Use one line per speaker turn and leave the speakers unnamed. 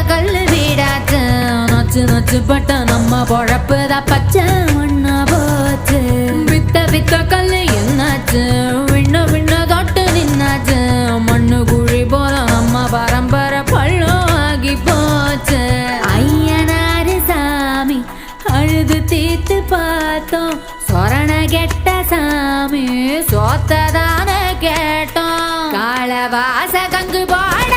கல்லு வீடாச்சு நச்சு நச்சு பட்ட நம்ம பொழப்புதான் பச்சை மண்ணா போச்சு வித்த வித்த கல்லு என்னாச்சு விண்ண விண்ண தொட்டு நின்னாச்சு மண்ணு குழி போல நம்ம பரம்பரை பள்ளம் ஆகி போச்சு ஐயனாரு சாமி அழுது தீர்த்து பார்த்தோம் சொரண கெட்ட சாமி சோத்ததான கேட்டோம் காலவாச கங்கு போய்